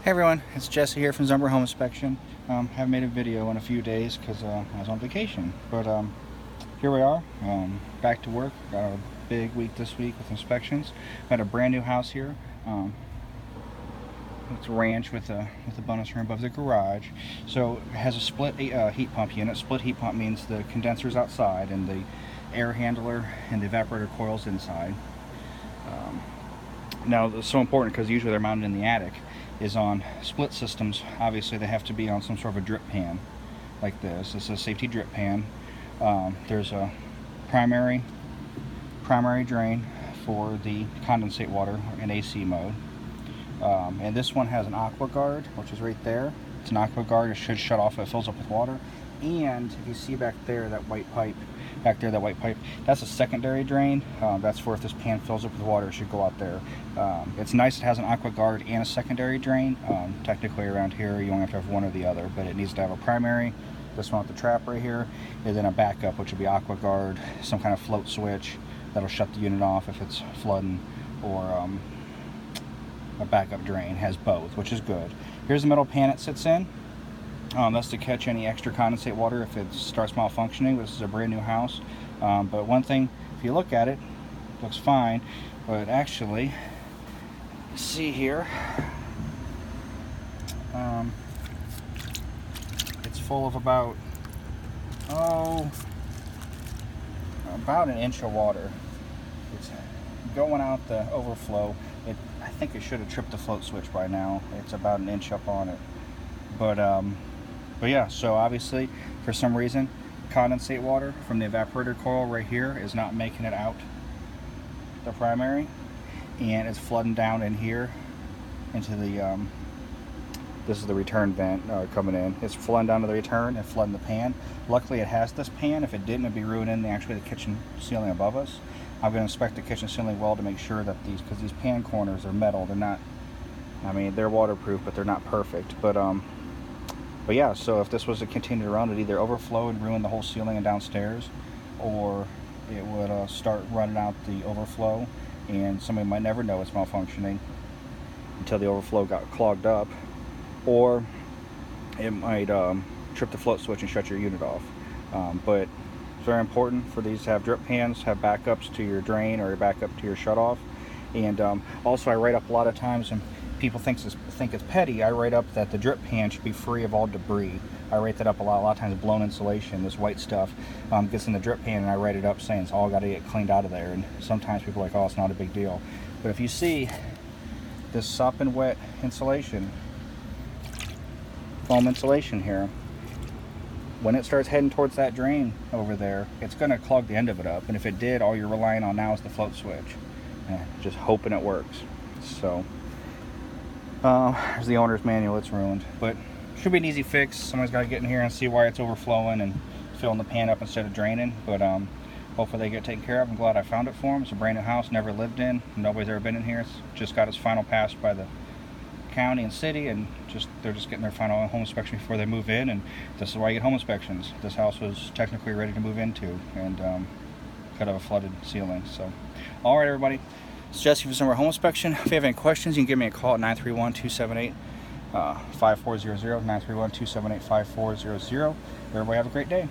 Hey everyone, it's Jesse here from Zumber Home Inspection. Haven't made a video in a few days because I was on vacation, but here we are, back to work. Got a big week this week with inspections. Got a brand new house here. It's a ranch with a bonus room above the garage. So it has a split heat pump unit. Split heat pump means the condenser's outside and the air handler and the evaporator coil's inside. Now it's so important because usually they're mounted in the attic. Is on split systems, obviously they have to be on some sort of a drip pan like this. This is a safety drip pan. There's a primary drain for the condensate water in AC mode. And this one has an aqua guard, which is right there. It's an aqua guard. It should shut off if it fills up with water. And if you see back there, that white pipe, that's a secondary drain. That's for if this pan fills up with water, it should go out there. It's nice it has an aqua guard and a secondary drain. Technically around here, you only have to have one or the other, but it needs to have a primary, this one with the trap right here, and then a backup, which would be aqua guard, some kind of float switch that'll shut the unit off if it's flooding, or a backup drain. Has both, which is good. Here's the metal pan it sits in. That's to catch any extra condensate water if it starts malfunctioning. This is a brand new house. But one thing, if you look at it, it looks fine. But actually, see here, it's full of about an inch of water. It's going out the overflow. I think it should have tripped the float switch by now. It's about an inch up on it. But yeah, so obviously for some reason condensate water from the evaporator coil right here is not making it out the primary, and it's flooding down in here into the this is the return vent coming in. It's flooding down to the return and flooding the pan. Luckily it has this pan. If it didn't, it'd be ruining the kitchen ceiling above us. I'm going to inspect the kitchen ceiling well to make sure that because these pan corners are metal, they're not, I mean, they're waterproof, but they're not perfect. But yeah, so if this was to continue to run, it'd either overflow and ruin the whole ceiling and downstairs, or it would start running out the overflow, and somebody might never know it's malfunctioning until the overflow got clogged up, or it might trip the float switch and shut your unit off. But it's very important for these to have drip pans, have backups to your drain or your backup to your shutoff. And also I write up a lot of times, and people think it's petty, I write up that the drip pan should be free of all debris. I write that up a lot of times. Blown insulation, this white stuff, gets in the drip pan, and I write it up saying it's all got to get cleaned out of there. And sometimes people are like, oh, it's not a big deal. But if you see this sopping wet insulation, foam insulation here, when it starts heading towards that drain over there, it's going to clog the end of it up. And if it did, all you're relying on now is the float switch. Just hoping it works. So there's the owner's manual. It's ruined, but should be an easy fix. Somebody's got to get in here and see why it's overflowing and filling the pan up instead of draining. But hopefully they get taken care of. I'm glad I found it for them. It's a brand new house, never lived in. Nobody's ever been in here. It's just got its final pass by the county and city, and they're just getting their final home inspection before they move in. And this is why you get home inspections. This house was technically ready to move into, and could have a flooded ceiling. So all right, everybody, it's Jesse from Zumber Home Inspection. If you have any questions, you can give me a call at 931-278-5400, 931-278-5400. Everybody have a great day.